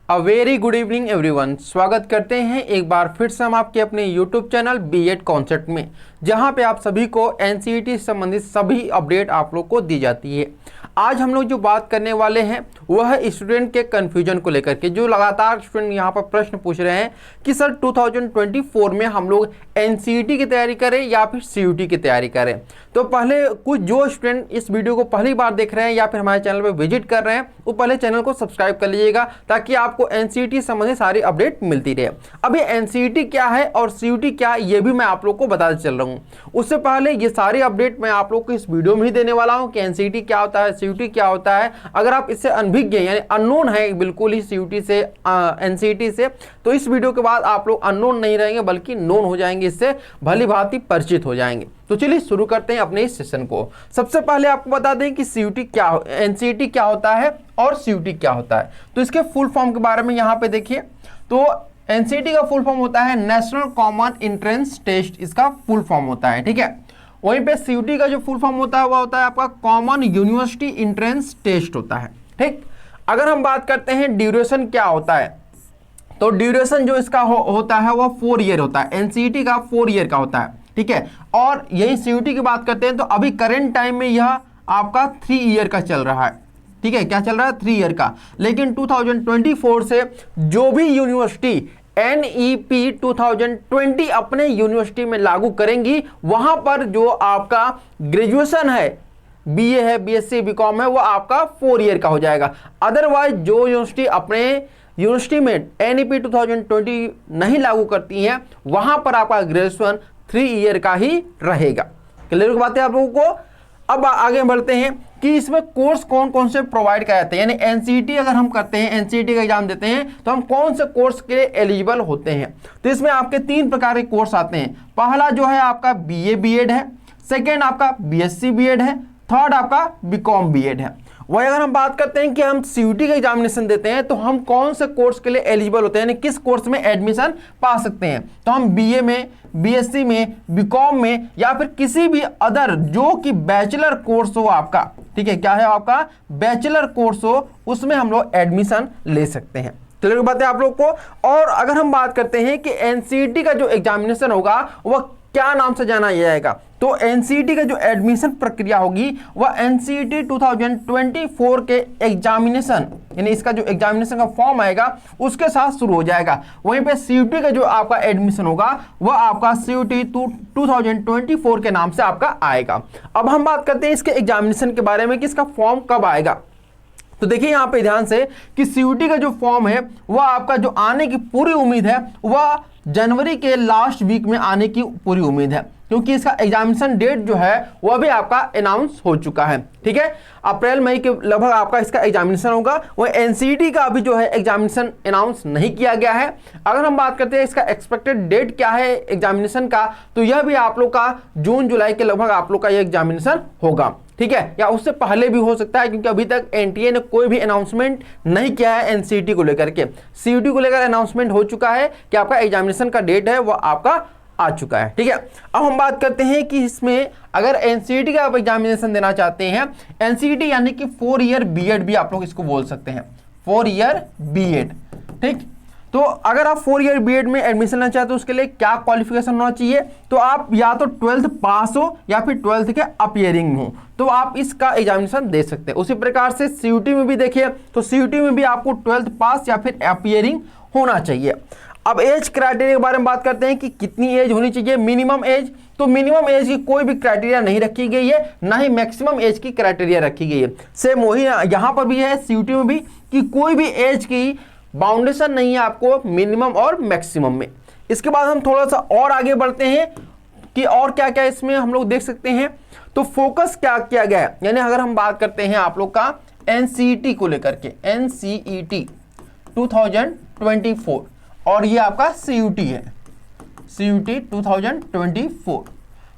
A very good evening everyone. स्वागत करते हैं एक बार फिर से हम आपके अपने यूट्यूब चैनल बीएड कॉन्सेप्ट में, जहां पे आप सभी को एनसीईटी से संबंधित सभी अपडेट आप लोग को दी जाती है। आज हम लोग जो बात करने वाले हैं वह है स्टूडेंट के कन्फ्यूजन को लेकर के। जो लगातार स्टूडेंट यहाँ पर प्रश्न पूछ रहे हैं कि सर 2024 में हम लोग एनसीईटी की तैयारी करें या फिर सीयूटी की तैयारी करें। तो पहले कुछ जो स्टूडेंट इस वीडियो को पहली बार देख रहे हैं या फिर हमारे चैनल पर विजिट कर रहे हैं वो पहले चैनल को सब्सक्राइब कर लीजिएगा, ताकि आपको एनसीईटी संबंधित सारी अपडेट मिलती रहे। अभी एनसीईटी क्या है और सीयूटी क्या है ये भी मैं आप लोग को बताते चल रहा हूँ। उससे पहले ये सारी अपडेट मैं आप लोग को इस वीडियो में ही देने वाला हूँ कि एनसीईटी क्या होता है, सीयूटी क्या होता है। अगर आप इससे अनभिज्ञ यानी अननोन है बिल्कुल ही सीयूटी से एनसीईटी से, तो इस वीडियो के बाद आप लोग अननोन नहीं रहेंगे बल्कि नोन हो जाएंगे, इससे भली भांति परिचित हो जाएंगे। तो चलिए शुरू करते हैं अपने इस सेशन को। सबसे पहले आपको बता दें कि सीयूटी क्या, एनसीईटी क्या होता है और सीयूटी क्या होता है। तो इसके फुल फॉर्म के बारे में यहाँ पे देखिए, तो एनसीईटी का फुल फॉर्म होता है नेशनल कॉमन एंट्रेंस टेस्ट, इसका फुल फॉर्म होता है, ठीक है। वहीं पे सीयूटी का जो फुल फॉर्म होता है वह होता है आपका कॉमन यूनिवर्सिटी एंट्रेंस टेस्ट होता है, ठीक। अगर हम बात करते हैं ड्यूरेशन क्या होता है, तो ड्यूरेशन जो इसका होता है वह 4 ईयर होता है। एनसीईटी का 4 ईयर का होता है, ठीक है। और यही सीयूटी की बात करते हैं तो अभी करंट टाइम में यह आपका 3 ईयर का चल रहा है, ठीक है। क्या चल रहा है? 3 ईयर का। लेकिन 2024 से जो भी यूनिवर्सिटी NEP 2020 अपने यूनिवर्सिटी में लागू करेंगी, वहां पर जो आपका ग्रेजुएशन है, बीए है, बीएससी, बीकॉम है, वो आपका 4 ईयर का हो जाएगा। अदरवाइज जो यूनिवर्सिटी अपने यूनिवर्सिटी में NEP 2020 नहीं लागू करती हैं, वहां पर आपका ग्रेजुएशन 3 ईयर का ही रहेगा। क्लियर बात है आप लोगों को। अब आगे बढ़ते हैं कि इसमें कोर्स कौन कौन से प्रोवाइड कराए जाते हैं, यानी एनसीईटी अगर हम करते हैं, एनसीईटी का एग्जाम देते हैं, तो हम कौन से कोर्स के एलिजिबल होते हैं। तो इसमें आपके 3 प्रकार के कोर्स आते हैं। पहला जो है आपका बीए बीएड है, सेकेंड आपका बीएससी बीएड है, थर्ड आपका बीकॉम बीएड है। वही अगर हम बात करते हैं कि हम सीयूटी का एग्जामिनेशन देते हैं तो हम कौन से कोर्स के लिए एलिजिबल होते हैं, यानी किस कोर्स में एडमिशन पा सकते हैं। तो हम बीए में, बीएससी में, बीकॉम में या फिर किसी भी अदर जो कि बैचलर कोर्स हो आपका, ठीक है, क्या है आपका बैचलर कोर्स हो, उसमें हम लोग एडमिशन ले सकते हैं। क्लियर बात है आप लोग को। और अगर हम बात करते हैं कि एनसीईटी का जो एग्जामिनेशन होगा वह क्या नाम से जाना जाएगा, तो एनसीईटी का जो एडमिशन प्रक्रिया होगी वह एनसीईटी 2024 के एग्जामिनेशन, यानी इसका जो एग्जामिनेशन का फॉर्म आएगा उसके साथ शुरू हो जाएगा। वहीं पे सीयूटी का जो आपका एडमिशन होगा वह आपका सीयूटी 2024 के नाम से आपका आएगा। अब हम बात करते हैं इसके एग्जामिनेशन के बारे में कि इसका फॉर्म कब आएगा। तो देखिए यहाँ पे ध्यान से कि सीयूटी का जो फॉर्म है वह आपका जो आने की पूरी उम्मीद है वह जनवरी के लास्ट वीक में आने की पूरी उम्मीद है, क्योंकि इसका एग्जामिनेशन डेट जो है वह भी आपका अनाउंस हो चुका है, ठीक है। अप्रैल मई के लगभग आपका इसका एग्जामिनेशन होगा। वह एनसीईटी का अभी जो है एग्जामिनेशन अनाउंस नहीं किया गया है। अगर हम बात करते हैं इसका एक्सपेक्टेड डेट क्या है एग्जामिनेशन का, तो यह भी आप लोग का जून जुलाई के लगभग आप लोग का यह एग्जामिनेशन होगा, ठीक है, या उससे पहले भी हो सकता है, क्योंकि अभी तक एनटीए ने कोई भी अनाउंसमेंट नहीं किया है एनसीईटी को लेकर के। सीयूटी को लेकर अनाउंसमेंट हो चुका है कि आपका एग्जामिनेशन का डेट है वो आपका आ चुका है, ठीक है। अब हम बात करते हैं कि इसमें अगर एनसीईटी का आप एग्जामिनेशन देना चाहते हैं, एनसीईटी यानी कि 4 ईयर बीएड भी आप लोग इसको बोल सकते हैं, 4 ईयर बीएड, ठीक। तो अगर आप 4 ईयर बीएड में एडमिशन लेना चाहते हो उसके लिए क्या क्वालिफिकेशन होना चाहिए, तो आप या तो 12th पास हो या फिर 12th के अपीयरिंग हो, तो आप इसका एग्जामिनेशन दे सकते हैं। उसी प्रकार से सीयूटी में भी देखिए, तो सीयूटी में भी आपको 12th पास या फिर अपीयरिंग होना चाहिए। अब एज क्राइटेरिया के बारे में बात करते हैं कि कितनी एज होनी चाहिए, मिनिमम एज। तो मिनिमम एज की कोई भी क्राइटेरिया नहीं रखी गई है, ना ही मैक्सिमम एज की क्राइटेरिया रखी गई है। सेम वही यहाँ पर भी है सीयूटी में भी कि कोई भी एज की बाउंडेशन नहीं है आपको मिनिमम और मैक्सिमम में। इसके बाद हम थोड़ा सा और आगे बढ़ते हैं कि और क्या क्या इसमें हम लोग देख सकते हैं। तो फोकस क्या किया गया है, यानी अगर हम बात करते हैं आप लोग का एनसीईटी को लेकर के, एनसीईटी 2024 और ये आपका सीयूटी है, सीयूटी 2024।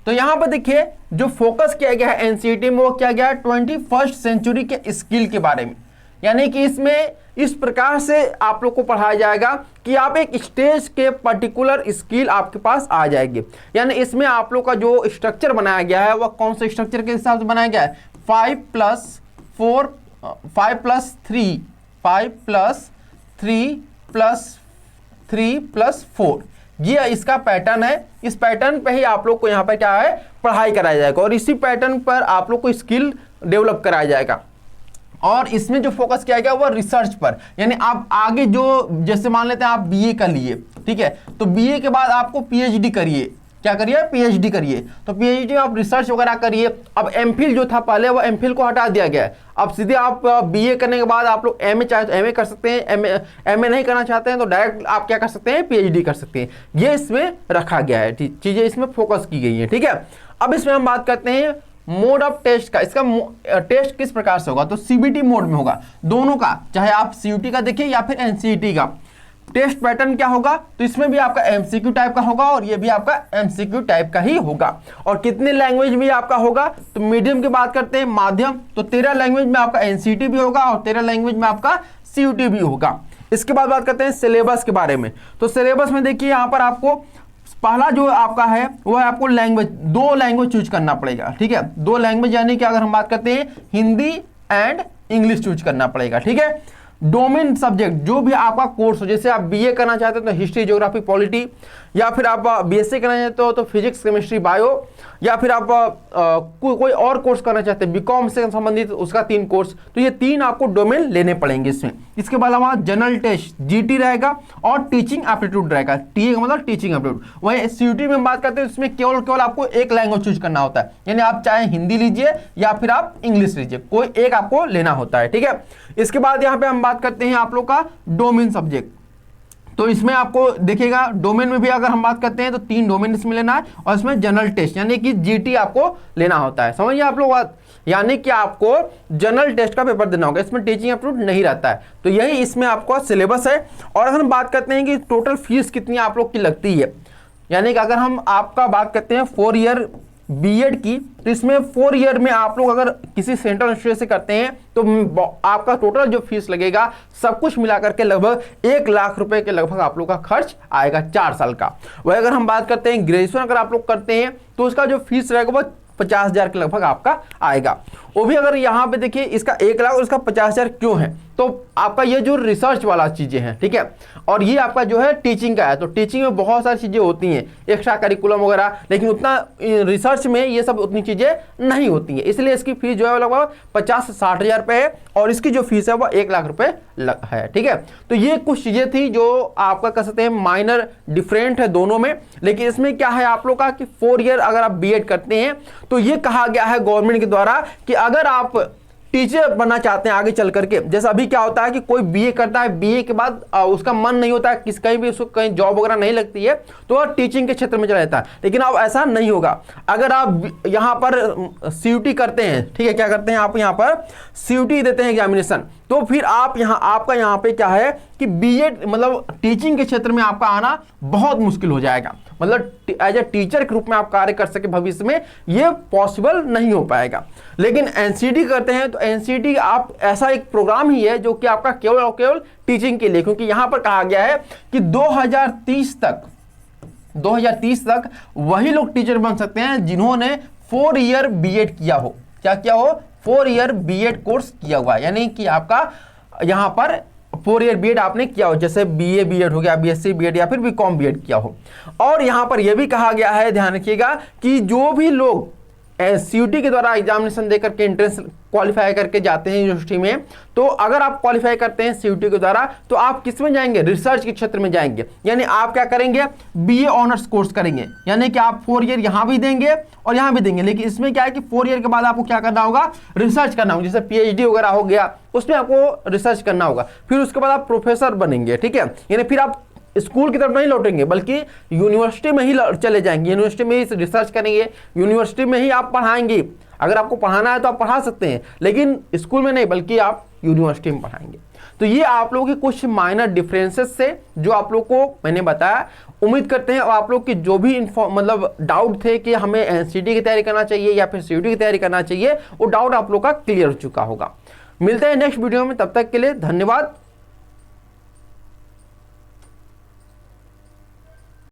तो यहां पर देखिए जो फोकस किया गया है एनसीईटी में वो किया गया है 21st सेंचुरी के स्किल के बारे में, यानी कि इसमें इस प्रकार से आप लोग को पढ़ाया जाएगा कि आप एक स्टेज के पर्टिकुलर स्किल आपके पास आ जाएगी। यानी इसमें आप लोग का जो स्ट्रक्चर बनाया गया है वह कौन से स्ट्रक्चर के हिसाब से बनाया गया है, 5+4 5+3 3+3+4 ये इसका पैटर्न है। इस पैटर्न पे ही आप लोग को यहाँ पर क्या है पढ़ाई कराया जाएगा और इसी पैटर्न पर आप लोग को स्किल डेवलप कराया जाएगा। और इसमें जो फोकस किया गया वो रिसर्च पर, यानी आप आगे जो जैसे मान लेते हैं आप बीए कर लिए, ठीक है, तो बीए के बाद आपको पीएचडी करिए, क्या करिए पीएचडी करिए, तो पीएचडी में आप रिसर्च वगैरह करिए। अब एमफिल जो था पहले वो एमफिल को हटा दिया गया है, अब सीधे आप बीए करने के बाद आप लोग एमए चाहे तो एमए कर सकते हैं, एमए नहीं करना चाहते हैं तो डायरेक्ट आप क्या कर सकते हैं पीएचडी कर सकते हैं। ये इसमें रखा गया है, चीजें इसमें फोकस की गई है, ठीक है। अब इसमें हम बात करते हैं मोड ऑफ टेस्ट का। इसका टेस्ट किस प्रकार से होगा, तो सीबीटी मोड में होगा, दोनों का, चाहे आप सीयूटी का देखिए या फिर एनसीईटी का। टेस्ट पैटर्न क्या होगा, तो इसमें भी आपका एमसीक्यू टाइप का होगा और ये भी आपका एमसीक्यू टाइप का ही होगा। और कितने लैंग्वेज भी आपका होगा, तो मीडियम की बात करते हैं, माध्यम, तो 13 लैंग्वेज में आपका एनसीईटी भी होगा और 13 लैंग्वेज में आपका सीयूटी भी होगा। इसके बाद बात करते हैं सिलेबस के बारे में। तो सिलेबस में देखिए यहाँ पर आपको पहला जो आपका है वो है आपको लैंग्वेज, 2 लैंग्वेज चूज करना पड़ेगा, ठीक है, 2 लैंग्वेज, यानी कि अगर हम बात करते हैं हिंदी एंड इंग्लिश चूज करना पड़ेगा, ठीक है। डोमेन सब्जेक्ट जो भी आपका कोर्स हो, जैसे आप बीए करना चाहते हो तो हिस्ट्री ज्योग्राफी पॉलिटी, या फिर आप बीएससी करना चाहते हो तो फिजिक्स केमिस्ट्री बायो, या फिर आप कोई और कोर्स करना चाहते हैं बीकॉम से संबंधित उसका 3 कोर्स, तो ये 3 आपको डोमेन लेने पड़ेंगे इसमें। इसके बाद हमारा जनरल टेस्ट जीटी रहेगा और टीचिंग एप्टीट्यूड रहेगा, टी का मतलब टीचिंग एप्टीट्यूड। वहीं सीयूटी में बात करते हैं इसमें केवल आपको एक लैंग्वेज चूज करना होता है, यानी आप चाहे हिंदी लीजिए या फिर आप इंग्लिश लीजिए, कोई एक आपको लेना होता है, ठीक है। इसके बाद यहाँ पे हम बात करते हैं आप लोग का डोमेन सब्जेक्ट। तो इसमें आपको देखिएगा डोमेन में भी अगर हम बात करते हैं तो 3 डोमेन इसमें लेना है और इसमें जनरल टेस्ट यानी कि जीटी आपको लेना होता है, समझिए आप लोग बात, यानी कि आपको जनरल टेस्ट का पेपर देना होगा, इसमें टीचिंग एप्टीट्यूड नहीं रहता है। तो यही इसमें आपका सिलेबस है। और अगर हम बात करते हैं कि टोटल फीस कितनी आप लोग की लगती है, यानी कि अगर हम आपका बात करते हैं 4 ईयर बीएड की, तो इसमें 4 ईयर में आप लोग अगर किसी सेंट्रल इंस्टीट्यूट से करते हैं तो आपका टोटल जो फीस लगेगा सब कुछ मिलाकर के लगभग 1 लाख रुपए के लगभग आप लोग का खर्च आएगा 4 साल का। वही अगर हम बात करते हैं ग्रेजुएशन अगर आप लोग करते हैं तो उसका जो फीस रहेगा वो 50,000 के लगभग आपका आएगा। वो भी अगर यहाँ पे देखिए इसका 1 लाख और इसका 50,000 क्यों है, तो आपका ये जो रिसर्च वाला चीजें हैं, ठीक है, और ये आपका जो है टीचिंग का है, तो टीचिंग में बहुत सारी चीजें होती हैं एक्स्ट्रा करिकुलम वगैरह, लेकिन उतना रिसर्च में ये सब उतनी चीजें नहीं होती हैं, इसलिए इसकी फीस जो है लगभग 50 से 60,000 रुपये है और इसकी जो फीस है वो 1 लाख रुपए है, ठीक है। तो ये कुछ चीजें थी जो आपका कह सकते हैं माइनर डिफरेंट है दोनों में, लेकिन इसमें क्या है आप लोग का कि 4 ईयर अगर आप बीएड करते हैं तो ये कहा गया है गवर्नमेंट के द्वारा कि अगर आप टीचर बनना चाहते हैं आगे चल करके, जैसे अभी क्या होता है कि कोई बीए करता है, बीए के बाद उसका मन नहीं होता है कहीं भी उसको कहीं जॉब वगैरह नहीं लगती है तो वह टीचिंग के क्षेत्र में चला जाता है, लेकिन अब ऐसा नहीं होगा। अगर आप यहाँ पर सीयूटी करते हैं, ठीक है, क्या करते हैं आप यहाँ पर सीयूटी देते हैं एग्जामिनेशन, तो फिर आप आपका यहाँ पे क्या है कि बीएड मतलब टीचिंग के क्षेत्र में आपका आना बहुत मुश्किल हो जाएगा, मतलब एज ए टीचर के रूप में आप कार्य कर सके भविष्य में ये पॉसिबल नहीं हो पाएगा। लेकिन एनसीईटी करते हैं तो एनसीईटी आप ऐसा एक प्रोग्राम ही है जो कि आपका केवल और केवल टीचिंग के लिए, क्योंकि यहाँ पर कहा गया है कि 2030 तक वही लोग टीचर बन सकते हैं जिन्होंने 4 ईयर बीएड किया हो। क्या किया हो? 4 ईयर बीएड कोर्स किया हुआ, यानी कि आपका यहाँ पर 4 ईयर बीएड आपने किया हो, जैसे बीए बीएड हो गया, बीएससी बीएड या फिर बीकॉम बीएड किया हो। और यहाँ पर यह भी कहा गया है, ध्यान रखिएगा, कि जो भी लोग सीयूटी के द्वारा एग्जामिनेशन देकर के एंट्रेंस क्वालिफाई करके जाते हैं यूनिवर्सिटी में, तो अगर आप क्वालिफाई करते हैं सीयूटी के द्वारा तो आप किस में जाएंगे? रिसर्च के क्षेत्र में जाएंगे, यानी आप क्या करेंगे? बीए ऑनर्स कोर्स करेंगे, यानी कि आप 4 ईयर यहाँ भी देंगे और यहाँ भी देंगे, लेकिन इसमें क्या है कि 4 ईयर के बाद आपको क्या करना होगा? रिसर्च करना होगा, जैसे पीएचडी वगैरह हो गया उसमें आपको रिसर्च करना होगा, फिर उसके बाद आप प्रोफेसर बनेंगे, ठीक है, यानी फिर आप स्कूल की तरफ नहीं लौटेंगे बल्कि यूनिवर्सिटी में ही चले जाएंगे, यूनिवर्सिटी में ही रिसर्च करेंगे, यूनिवर्सिटी में ही आप पढ़ाएंगे। अगर आपको पढ़ाना है तो आप पढ़ा सकते हैं, लेकिन स्कूल में नहीं बल्कि आप यूनिवर्सिटी में पढ़ाएंगे। तो ये आप लोगों के कुछ माइनर डिफरेंसेस से जो आप लोग को मैंने बताया, उम्मीद करते हैं और आप लोग की जो भी मतलब डाउट थे कि हमें एनसीईटी की तैयारी करना चाहिए या फिर सीयूटी की तैयारी करना चाहिए, वो डाउट आप लोग का क्लियर हो चुका होगा। मिलते हैं नेक्स्ट वीडियो में, तब तक के लिए धन्यवाद।